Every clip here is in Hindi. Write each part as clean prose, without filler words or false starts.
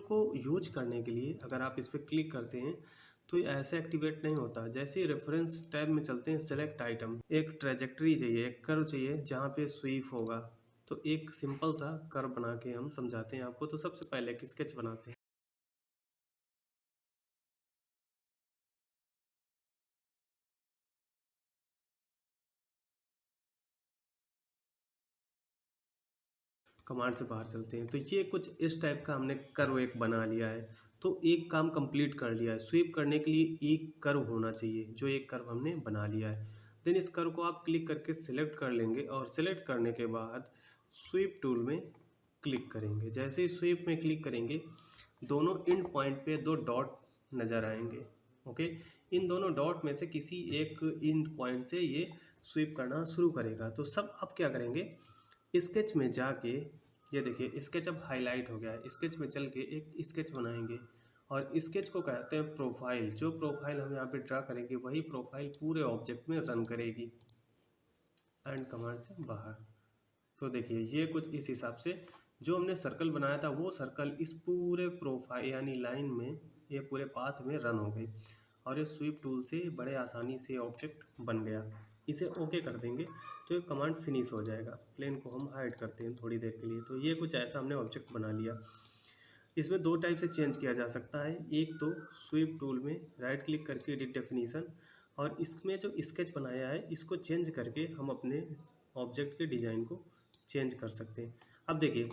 को यूज करने के लिए अगर आप इस पर क्लिक करते हैं तो ये ऐसे एक्टिवेट नहीं होता। जैसे ही रेफरेंस टैब में चलते हैं, सेलेक्ट आइटम, एक ट्रेजेक्ट्री चाहिए, एक कर्व चाहिए जहाँ पे स्वीप होगा। तो एक सिंपल सा कर्व बना के हम समझाते हैं आपको। तो सबसे पहले एक स्केच बनाते हैं। कमांड से बाहर चलते हैं। तो ये कुछ इस टाइप का हमने कर्व एक बना लिया है। तो एक काम कंप्लीट कर लिया है। स्वीप करने के लिए एक कर्व होना चाहिए, जो एक कर्व हमने बना लिया है। देन इस कर्व को आप क्लिक करके सिलेक्ट कर लेंगे और सिलेक्ट करने के बाद स्वीप टूल में क्लिक करेंगे। जैसे ही स्वीप में क्लिक करेंगे, दोनों एंड पॉइंट पे दो डॉट नज़र आएंगे। ओके, इन दोनों डॉट में से किसी एक एंड पॉइंट से ये स्वीप करना शुरू करेगा। तो सब अब क्या करेंगे, स्केच में जाके, ये देखिए स्केच अब हाईलाइट हो गया है। स्केच में चल के एक स्केच बनाएंगे और स्केच को कहते हैं प्रोफाइल। जो प्रोफाइल हम यहाँ पे ड्रा करेंगे वही प्रोफाइल पूरे ऑब्जेक्ट में रन करेगी। एंड कमांड से बाहर। तो देखिए ये कुछ इस हिसाब से जो हमने सर्कल बनाया था वो सर्कल इस पूरे प्रोफाइल यानी लाइन में, ये पूरे पाथ में रन हो गई और ये स्वीप टूल से बड़े आसानी से ऑब्जेक्ट बन गया। इसे ओके कर देंगे तो ये कमांड फिनिश हो जाएगा। प्लेन को हम हाइड करते हैं थोड़ी देर के लिए। तो ये कुछ ऐसा हमने ऑब्जेक्ट बना लिया। इसमें दो टाइप से चेंज किया जा सकता है। एक तो स्वीप टूल में राइट क्लिक करके एडिट डेफिनीशन, और इसमें जो स्केच बनाया है इसको चेंज करके हम अपने ऑब्जेक्ट के डिज़ाइन को चेंज कर सकते हैं। अब देखिए,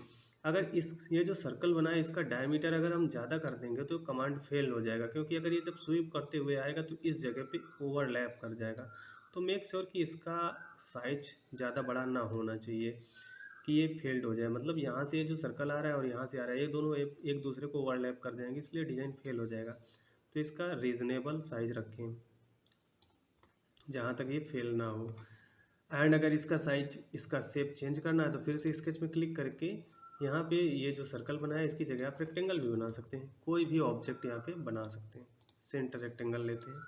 अगर ये जो सर्कल बना है इसका डायमीटर अगर हम ज़्यादा कर देंगे तो कमांड फेल हो जाएगा, क्योंकि अगर ये जब स्वीप करते हुए आएगा तो इस जगह पे ओवरलैप कर जाएगा। तो मेक श्योर कि इसका साइज ज़्यादा बड़ा ना होना चाहिए कि ये फेल्ड हो जाए। मतलब यहाँ से ये जो सर्कल आ रहा है और यहाँ से आ रहा है, ये दोनों एक दूसरे को ओवरलैप कर जाएंगे, इसलिए डिज़ाइन फेल हो जाएगा। तो इसका रीज़नेबल साइज रखें जहाँ तक ये फेल ना हो। एंड अगर इसका साइज, इसका शेप चेंज करना है तो फिर से स्केच में क्लिक करके यहाँ पे ये जो सर्कल बनाया है इसकी जगह आप रेक्टेंगल भी बना सकते हैं। कोई भी ऑब्जेक्ट यहाँ पे बना सकते हैं। सेंटर रेक्टेंगल लेते हैं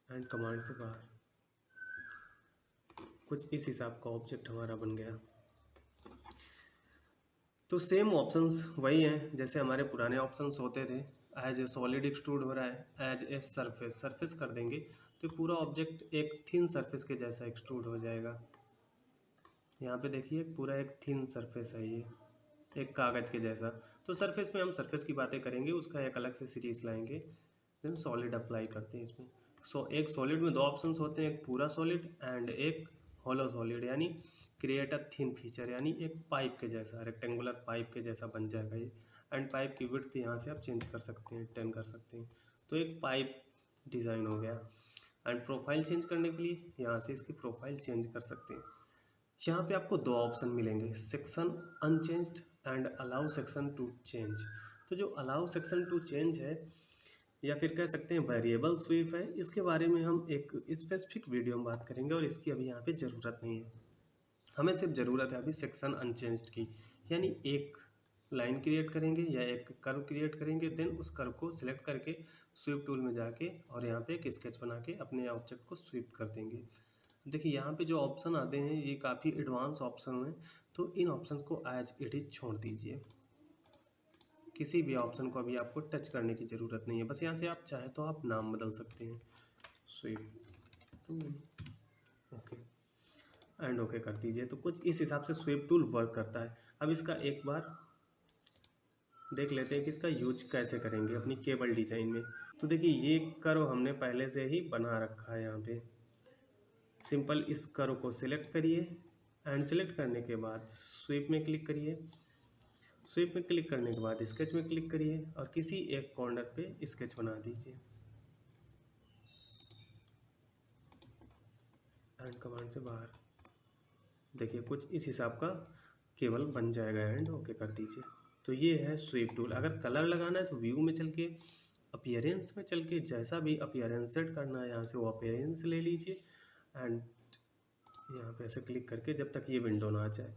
एंड कमांड से बाहर। कुछ इस हिसाब का ऑब्जेक्ट हमारा बन गया। तो सेम ऑप्शंस वही हैं जैसे हमारे पुराने ऑप्शंस होते थे। एज ए सॉलिड एक्सट्रूड हो रहा है, एज ए सरफेस कर देंगे तो पूरा ऑब्जेक्ट एक थिन सरफेस के जैसा एक्सट्रूड हो जाएगा। यहाँ पे देखिए पूरा एक थिन सरफेस है, ये एक कागज़ के जैसा। तो सरफेस में हम सरफेस की बातें करेंगे, उसका एक अलग से सीरीज लाएंगे। देन सॉलिड अप्लाई करते हैं इसमें। एक सॉलिड में दो ऑप्शंस होते हैं, एक पूरा सॉलिड एंड एक हॉलो सॉलिड, यानी क्रिएट अ थिन फीचर, यानी एक पाइप के जैसा, रेक्टेंगुलर पाइप के जैसा बन जाएगा ये। एंड पाइप की विड्थ यहाँ से आप चेंज कर सकते हैं, 10 कर सकते हैं। तो एक पाइप डिज़ाइन हो गया। एंड प्रोफाइल चेंज करने के लिए यहाँ से इसकी प्रोफाइल चेंज कर सकते हैं। यहाँ पे आपको दो ऑप्शन मिलेंगे, section unchanged and allow section two change. तो जो अलाउ सेक्शन टू चेंज है, या फिर कह सकते हैं वेरिएबल स्वीप है, इसके बारे में हम एक स्पेसिफिक वीडियो में बात करेंगे और इसकी अभी यहाँ पे ज़रूरत नहीं है। हमें सिर्फ ज़रूरत है अभी सेक्शन अनचेंज्ड की, यानी एक लाइन क्रिएट करेंगे या एक कर्व क्रिएट करेंगे। देन उस कर्व को सिलेक्ट करके स्वीप टूल में जाके और यहाँ पे एक स्केच बना के अपने ऑब्जेक्ट को स्वीप कर देंगे। देखिए यहाँ पे जो ऑप्शन आते हैं ये काफ़ी एडवांस ऑप्शन हैं, तो इन ऑप्शन को एज इट इज छोड़ दीजिए। किसी भी ऑप्शन को अभी आपको टच करने की ज़रूरत नहीं है। बस यहाँ से आप चाहें तो आप नाम बदल सकते हैं, sweep tool, okay and okay कर दीजिए। तो कुछ इस हिसाब से स्वीप टूल वर्क करता है। अब इसका एक बार देख लेते हैं कि इसका यूज कैसे करेंगे अपनी केबल डिज़ाइन में। तो देखिए ये कर्व हमने पहले से ही बना रखा है। यहाँ पे सिंपल इस कर्व को सिलेक्ट करिए एंड सेलेक्ट करने के बाद स्वीप में क्लिक करिए। स्वीप में क्लिक करने के बाद स्केच में क्लिक करिए और किसी एक कॉर्नर पे स्केच बना दीजिए एंड कमांड से बाहर। देखिए कुछ इस हिसाब का केबल बन जाएगा एंड ओके कर दीजिए। तो ये है स्वीप टूल। अगर कलर लगाना है तो व्यू में चल के, अपीयरेंस में चल के, जैसा भी अपीयरेंस सेट करना है यहाँ से वो अपीयरेंस ले लीजिए एंड यहाँ पे ऐसे क्लिक करके जब तक ये विंडो ना आ जाए,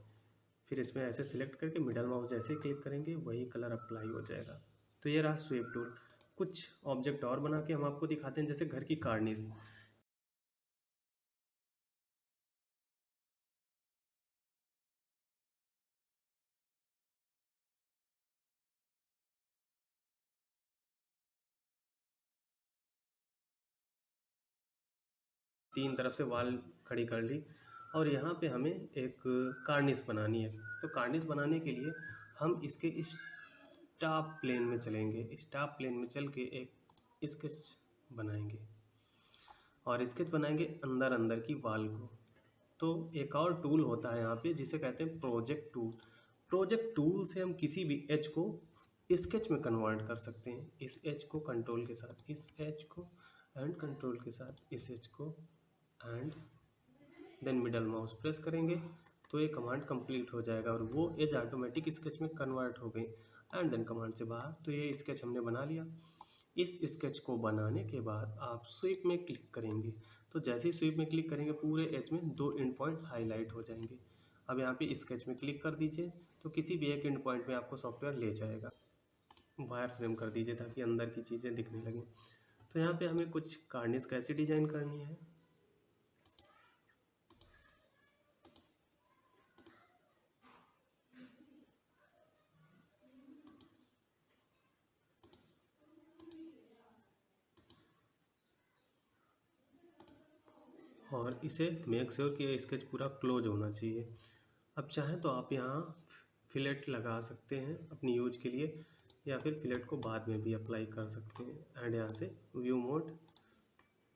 फिर इसमें ऐसे सिलेक्ट करके मिडल माउस जैसे ही क्लिक करेंगे वही कलर अप्लाई हो जाएगा। तो ये रहा स्वीप टूल। कुछ ऑब्जेक्ट और बना के हम आपको दिखाते हैं, जैसे घर की कार्निश। तीन तरफ से वॉल खड़ी कर ली और यहाँ पे हमें एक कार्निस बनानी है। तो कार्निस बनाने के लिए हम इसके स्टाफ प्लेन में चलेंगे, स्टाफ प्लेन में चल के एक स्केच बनाएंगे और स्केच बनाएंगे अंदर अंदर की वॉल को। तो एक और टूल होता है यहाँ पे जिसे कहते हैं प्रोजेक्ट टूल। प्रोजेक्ट टूल से हम किसी भी एज को स्केच में कन्वर्ट कर सकते हैं। इस एज को कंट्रोल के साथ, इस एज को एंड कंट्रोल के साथ, इस एज को and then middle mouse press करेंगे तो ये कमांड कंप्लीट हो जाएगा और वो एज ऑटोमेटिक स्केच में कन्वर्ट हो गई। एंड देन कमांड से बाहर, तो ये स्केच हमने बना लिया। इस स्केच को बनाने के बाद आप स्वीप में क्लिक करेंगे, तो जैसे ही स्वीप में क्लिक करेंगे पूरे एज में 2 एंड पॉइंट हाईलाइट हो जाएंगे। अब यहाँ पे स्केच में क्लिक कर दीजिए तो किसी भी एक एंड पॉइंट में आपको सॉफ्टवेयर ले जाएगा। वायर फ्रेम कर दीजिए ताकि अंदर की चीज़ें दिखने लगें। तो यहाँ पे हमें कुछ कार्निस कैसे डिजाइन करनी है, और इसे मेक श्योर कि ये स्केच पूरा क्लोज होना चाहिए। अब चाहें तो आप यहाँ फिलेट लगा सकते हैं अपनी यूज के लिए, या फिर फिलेट को बाद में भी अप्लाई कर सकते हैं। एंड यहाँ से व्यू मोड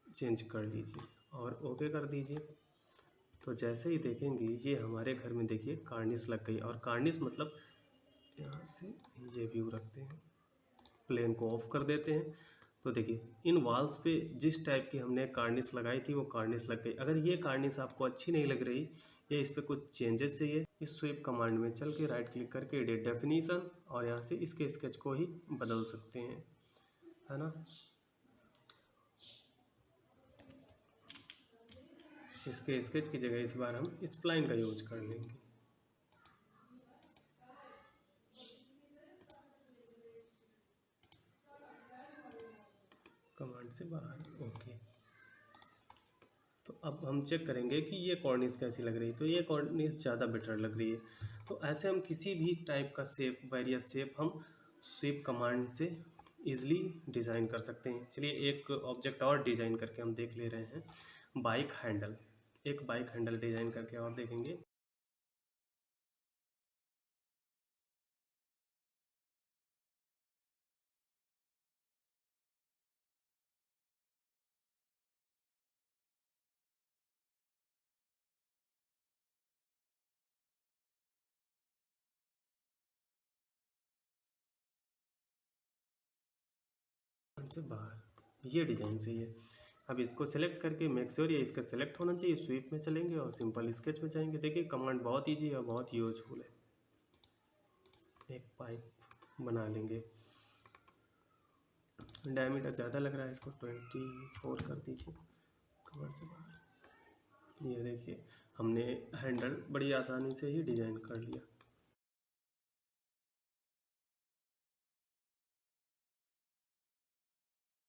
चेंज कर लीजिए और ओके कर दीजिए। तो जैसे ही देखेंगे ये हमारे घर में देखिए कार्निस लग गई। और कार्निस मतलब यहाँ से ये व्यू रखते हैं, प्लेन को ऑफ कर देते हैं। तो देखिए इन वॉल्स पे जिस टाइप की हमने कार्निस लगाई थी वो कार्निस लग गई। अगर ये कार्निस आपको अच्छी नहीं लग रही या इस पर कुछ चेंजेस चाहिए, इस स्वीप कमांड में चल के राइट क्लिक करके एडिट डेफिनीशन और यहाँ से इसके स्केच को ही बदल सकते हैं, है ना। इसके स्केच की जगह इस बार हम स्प्लाइन का यूज कर लेंगे। कमांड से बाहर, ओके। तो अब हम चेक करेंगे कि ये कॉर्निस कैसी लग रही है। तो ये कॉर्निस ज़्यादा बेटर लग रही है। तो ऐसे हम किसी भी टाइप का शेप, वेरियस शेप हम स्वीप कमांड से इजीली डिज़ाइन कर सकते हैं। चलिए एक ऑब्जेक्ट और डिज़ाइन करके हम देख ले रहे हैं, बाइक हैंडल। एक बाइक हैंडल डिज़ाइन करके और देखेंगे। से बाहर ये डिज़ाइन सही है। अब इसको सेलेक्ट करके मेक श्योर ये इसका सेलेक्ट होना चाहिए। स्वीप में चलेंगे और सिंपल स्केच में जाएंगे। देखिए कमांड बहुत ईजी है, बहुत यूजफुल है। एक पाइप बना लेंगे, डायमीटर ज़्यादा लग रहा है, इसको 24 कर दीजिए। कमांड से बाहर, ये देखिए हमने हैंडल बड़ी आसानी से ही डिज़ाइन कर लिया।